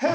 High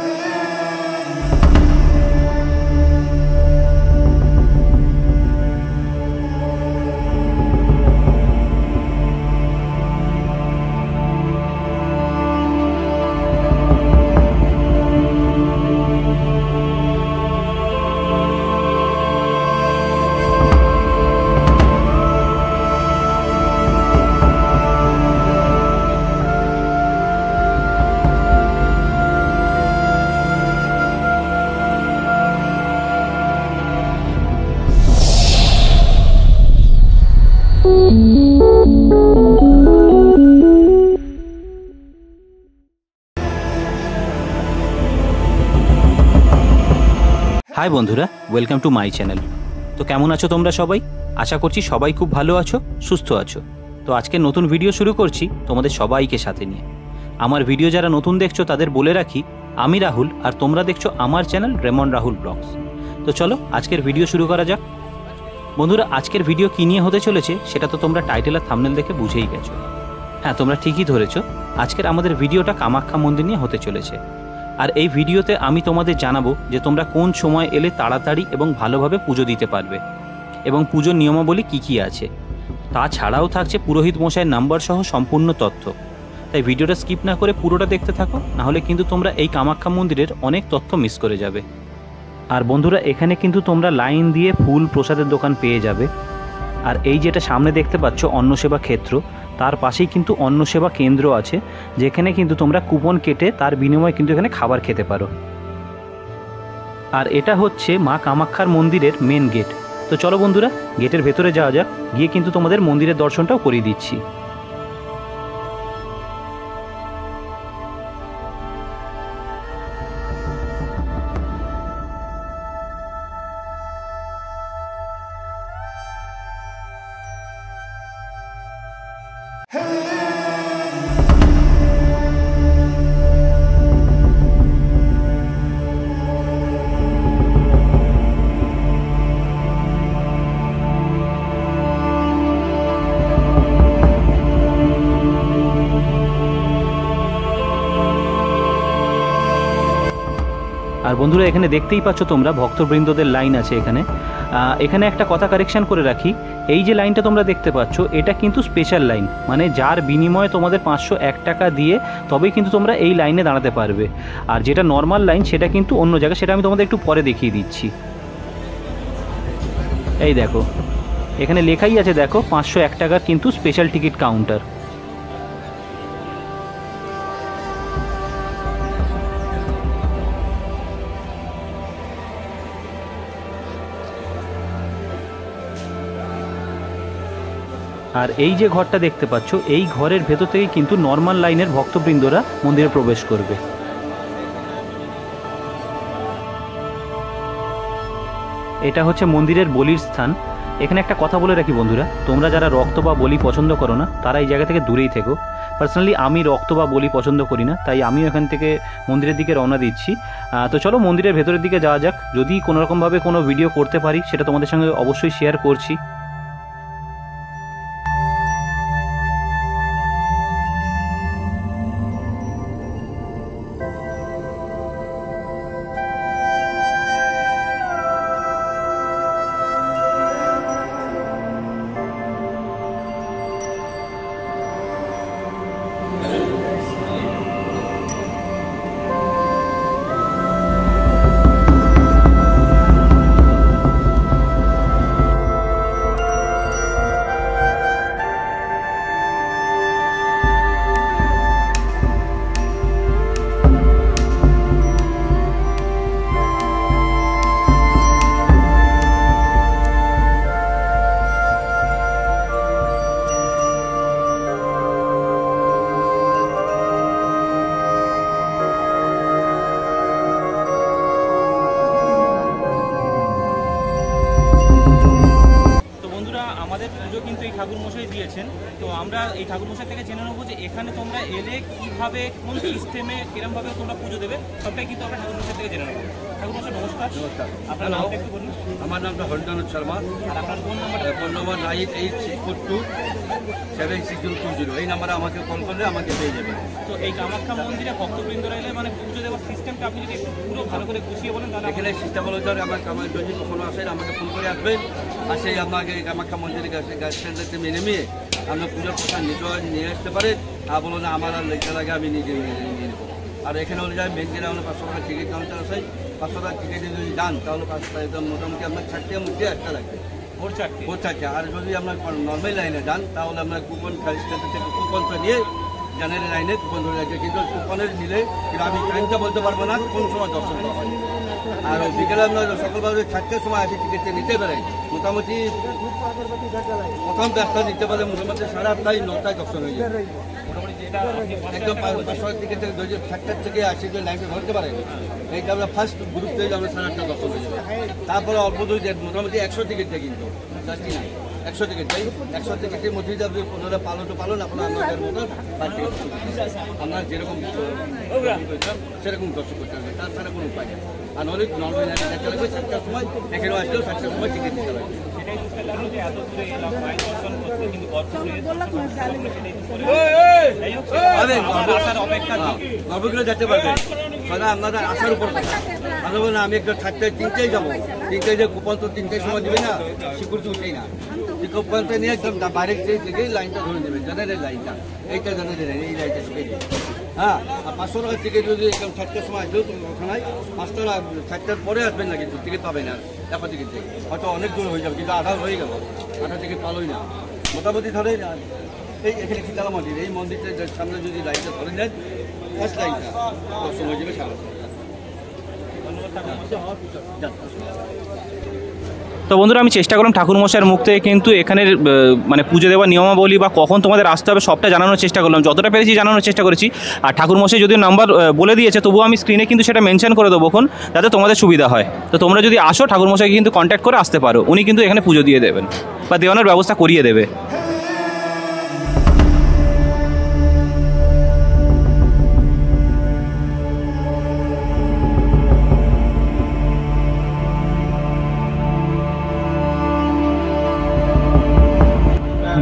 বন্ধুরা, welcome to my channel. তো কেমন আছো তোমরা সবাই? আশা করছি সবাই খুব ভালো আছো, সুস্থ আছো। তো আজকে নতুন ভিডিও শুরু করছি তোমাদের সবাইকে সাথে নিয়ে। আমার ভিডিও যারা নতুন দেখছো তাদের বলে রাখি, আমি রাহুল আর তোমরা দেখছো আমার চ্যানেল রেমন রাহুল ব্লগস। তো চলো আজকের ভিডিও শুরু করা যাক। বন্ধুরা, আজকের ভিডিও কী নিয়ে হতে চলেছে সেটা তো তোমরা টাইটেল আর থাম্বনেল দেখে বুঝেই গেছো। হ্যাঁ, তোমরা ঠিকই ধরেছো, আজকের আমাদের ভিডিওটা কামাখ্যা মন্দির নিয়ে হতে চলেছে। আর এই ভিডিওতে আমি তোমাদের জানাবো যে তোমরা কোন সময় এলে তাড়াতাড়ি এবং ভালোভাবে পুজো দিতে পারবে এবং পুজোর নিয়মাবলী কী কী আছে। তাছাড়াও থাকছে পুরোহিত মশাইয়ের নাম্বার সহ সম্পূর্ণ তথ্য। তাই ভিডিওটা স্কিপ না করে পুরোটা দেখতে থাকো, নাহলে কিন্তু তোমরা এই কামাখ্যা মন্দিরের অনেক তথ্য মিস করে যাবে। আর বন্ধুরা, এখানে কিন্তু তোমরা লাইন দিয়ে ফুল প্রসাদের দোকান পেয়ে যাবে। আর এই যেটা সামনে দেখতে পাচ্ছ অন্নসেবা ক্ষেত্র, তার পাশেই কিন্তু অন্নসেবা কেন্দ্র আছে, যেখানে কিন্তু তোমরা কুপন কেটে তার বিনিময়ে কিন্তু এখানে খাবার খেতে পারো। আর এটা হচ্ছে মা কামাখ্যার মন্দিরের মেন গেট। তো চলো বন্ধুরা, গেটের ভেতরে যাওয়া যাক, গিয়ে কিন্তু তোমাদের মন্দিরের দর্শনটাও করিয়ে দিচ্ছি। আর বন্ধুরা, এখানে দেখতেই পাচ্ছ তোমরা ভক্তবৃন্দদের লাইন আছে এখানে একটা কথা কারেকশন করে রাখি, এই যে লাইনটা তোমরা দেখতে পাচ্ছ এটা কিন্তু স্পেশাল লাইন, মানে যার বিনিময়ে তোমাদের 501 টাকা দিয়ে তবেই কিন্তু তোমরা এই লাইনে দাঁড়াতে পারবে। আর যেটা নর্মাল লাইন সেটা কিন্তু অন্য জায়গায়, সেটা আমি তোমাদের একটু পরে দেখিয়ে দিচ্ছি। এই দেখো, এখানে লেখাই আছে, দেখো 501 টাকার কিন্তু স্পেশাল টিকিট কাউন্টার। আর এই যে ঘরটা দেখতে পাচ্ছ, এই ঘরের ভেতর থেকেই কিন্তু নর্মাল লাইনের ভক্তবৃন্দরা মন্দিরে প্রবেশ করবে। এটা হচ্ছে মন্দিরের বলির স্থান। এখানে একটা কথা বলে রাখি বন্ধুরা, তোমরা যারা রক্ত বা বলি পছন্দ করো না তারা এই জায়গা থেকে দূরেই থেকো। পার্সোনালি আমি রক্ত বা বলি পছন্দ করি না, তাই আমিও এখান থেকে মন্দিরের দিকে রওনা দিচ্ছি। তো চলো মন্দিরের ভেতরের দিকে যাওয়া যাক। যদি কোনোরকমভাবে কোনো ভিডিও করতে পারি সেটা তোমাদের সঙ্গে অবশ্যই শেয়ার করছি। ঠাকুরমশাই দিয়েছেন। তো আমরা এই ঠাকুরমশাই থেকে জেনে নেবো যে এখানে তোমরা এলে কীভাবে, কোন সিস্টেমে, কিরমভাবে তোমরা পুজো দেবে, সবটাই কিন্তু আমরা ঠাকুরমশাই থেকে জেনে নেবো। নমস্কার। আপনার নামটা একটু বলুন। আমার নামটা হরিদানন্দ শর্মা। আর আপনার ফোন নাম্বারটা? ফোন নম্বর 9864276020। এই নাম্বারে আমাকে কল করলে আমাকে পেয়ে যাবেন। তো এই কামাখ্যা মন্দিরে ভক্তবৃন্দরা এলে মানে পুজো দেওয়ার সিস্টেমটা আপনি যদি একটু পুরো ভালো করে গুছিয়ে বলেন তাহলে। এখানে সিস্টেম হলো ধর আমার যদি কখনো আসেন আমাকে ফোন করে আসবেন, আসেই আপনাকে কামাখ্যা মন্দিরের কাছে গাছ স্ট্যান্ডে নেমে আপনার পুজোর প্রসাদ নিয়ে আসতে পারেন। আর বলো না আমার আর লেখা লাগে আমি নিজে নিয়ে নেবো। আর এখানে হলে যায় মেন গেলে হলো 500 টাকা টিকিট কাউন্টার আছে, 500 টাকা টিকিটে যদি যান তাহলে মোটামুটি আপনার 4টার মধ্যে একটা লাগবে, ভোর 4টে। আর যদি আপনার নর্মাল লাইনে যান তাহলে আপনার কুপন গাড়ি স্ট্যান্ড থেকে কুপনটা নিয়ে জানের লাইনে কুপন ধরে রাখবে। কিন্তু কুপনের নিলে কিন্তু আমি টাইমটা বলতে পারবো না কোন সময় দর্শন করা হয়। আর বিকেলে আপনার সকালবেলা 4টার সময় আসে টিকিটটা নিতে পারেন। মোটামুটি প্রথম ব্যস্ত নিতে পারে মোটামুটি 8:30 9টায় দর্শন হয়ে যাবে। একদম 500 টিকিট 4টার থেকে আসি যে লাইনটা ধরতে পারে, এইটা আমরা ফার্স্ট গ্রুপ থেকে আমরা 8:30 দর্শন হয়ে যাবে। তারপরে অল্প দূর মোটামুটি 100 টিকিট দেয়, কিন্তু 100 টিকিট দেয়। 100 টিকিটের মধ্যে আপনি 15টা পালন আপনার আপনাদের মতো আপনার যেরকম সেরকম দর্শন করতে হবে, তাছাড়া কোনো উপায় নেই। আর অনেক নর্মাল লাইনে দেখতে লাগবে 4টার সময়, এখানেও আসলেও 4টার সময় টিকিট দিতে লাগবে। সেটাই বুঝতে লাগলো যে এত দূরে এলাম মায়ের দর্শন করতে, কিন্তু গর্ভগুলো যেতে পারবে কারণ আপনারা আসার উপর ভালো না। আমি একটা 4টায় 3টায় যাবো, 3টায় যে কুপন তো 3টায় সময় দেবে না, সিকিউরিটি উঠেই না। কুপনটা নিয়ে একদম বাইরের থেকে লাইনটা ধরে দেবে, জেনারেল লাইনটা, এইটা জেনারেল এই লাইনটা শিখে দেবে। হ্যাঁ, আর 500 টাকার টিকিট যদি একদম 4টার সময় আসলেও তো কথা নাই, 5 টাকা 4টার পরে আসবেন না, কিন্তু টিকিট পাবেন না। এখন টিকিট থেকে হয়তো অনেক দূর হয়ে যাবে, কিন্তু আধা হয়ে গেল, আধা টিকিট পালোই না। মোটামুটি ধরে এই এখানে শীতলা মন্দির, এই মন্দিরটার সামনে যদি লাইনটা ধরে নেন ফার্স্ট লাইনটা দর্শন হয়ে যাবে। সারা তো বন্ধুরা, আমি চেষ্টা করলাম ঠাকুরমশাইয়ের মুখ থেকে কিন্তু এখানের মানে পুজো দেওয়ার নিয়মাবলী বা কখন তোমাদের আসতে হবে সবটা জানানোর চেষ্টা করলাম, যতটা পেরেছি জানানোর চেষ্টা করেছি। আর ঠাকুরমশাই যদিও নাম্বার বলে দিয়েছে, তবুও আমি স্ক্রিনে কিন্তু সেটা মেনশন করে দেবো এখন, যাতে তোমাদের সুবিধা হয়। তো তোমরা যদি আসো ঠাকুরমশাইকে কিন্তু কন্ট্যাক্ট করে আসতে পারো, উনি কিন্তু এখানে পুজো দিয়ে দেবেন বা দেওয়ানোর ব্যবস্থা করিয়ে দেবে।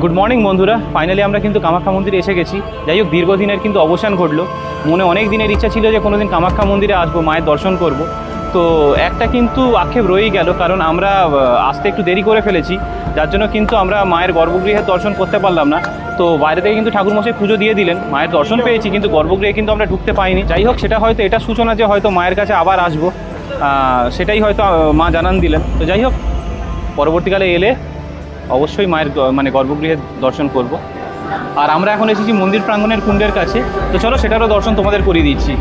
গুড মর্নিং বন্ধুরা, ফাইনালি আমরা কিন্তু কামাখ্যা মন্দিরে এসে গেছি। যাই হোক, দীর্ঘদিনের কিন্তু অবসান ঘটলো। মনে অনেক দিনের ইচ্ছা ছিল যে কোনোদিন কামাখ্যা মন্দিরে আসবো, মায়ের দর্শন করব। তো একটা কিন্তু আক্ষেপ রয়েই গেল, কারণ আমরা আসতে একটু দেরি করে ফেলেছি, যার জন্য কিন্তু আমরা মায়ের গর্ভগৃহের দর্শন করতে পারলাম না। তো বাইরে থেকে কিন্তু ঠাকুরমশাই পুজো দিয়ে দিলেন, মায়ের দর্শন পেয়েছি, কিন্তু গর্ভগৃহে কিন্তু আমরা ঢুকতে পাইনি। যাই হোক, সেটা হয়তো এটা সূচনা যে হয়তো মায়ের কাছে আবার আসবো, সেটাই হয়তো মা জানান দিলেন। তো যাই হোক, পরবর্তীকালে এলে অবশ্যই মায়ের মানে গর্ভগৃহের দর্শন করব। আর আমরা এখন এসেছি মন্দির প্রাঙ্গণের কুণ্ডের কাছে, তো চলো সেটারও দর্শন তোমাদের করিয়ে দিচ্ছি।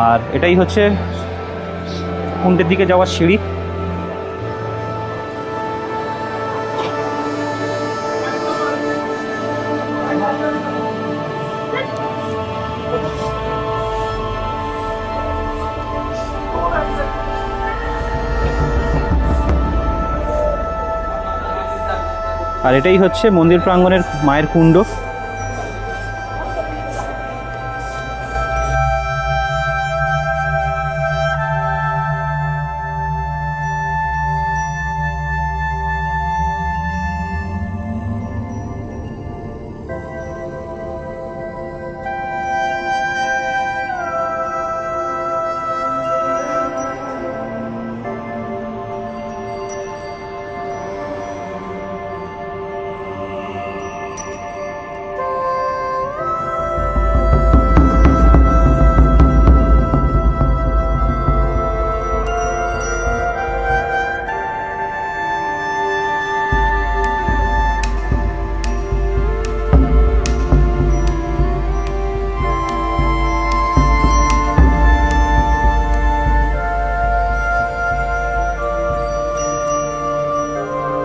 আর এটাই হচ্ছে কুণ্ডের দিকে যাওয়ার সিঁড়ি। আর এটাই হচ্ছে মন্দির প্রাঙ্গণের মায়ের কুণ্ড।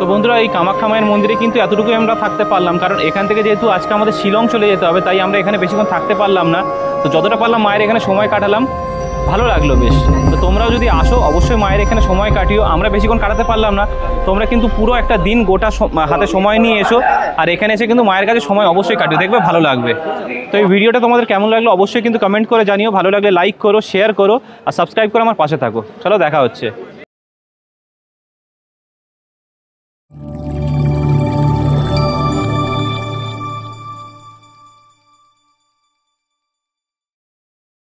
তো বন্ধুরা, এই কামাখ্যা মায়ের মন্দিরে কিন্তু এতটুকুই আমরা থাকতে পারলাম, কারণ এখান থেকে যেহেতু আজকে আমাদের শিলং চলে যেতে হবে, তাই আমরা এখানে বেশিক্ষণ থাকতে পারলাম না। তো যতটা পারলাম মায়ের এখানে সময় কাটালাম। ভালো লাগলো বেশ। তো তোমরাও যদি আসো অবশ্যই মায়ের এখানে সময় কাটিও। আমরা বেশিক্ষণ কাটাতে পারলাম না, তোমরা কিন্তু পুরো একটা দিন গোটা হাতে সময় নিয়ে এসো, আর এখানে এসে কিন্তু মায়ের কাছে সময় অবশ্যই কাটিও, দেখবে ভালো লাগবে। তো এই ভিডিওটা তোমাদের কেমন লাগলো অবশ্যই কিন্তু কমেন্ট করে জানিও, ভালো লাগলে লাইক করো, শেয়ার করো, আর সাবস্ক্রাইব করে আমার পাশে থাকো। চলো দেখা হচ্ছে।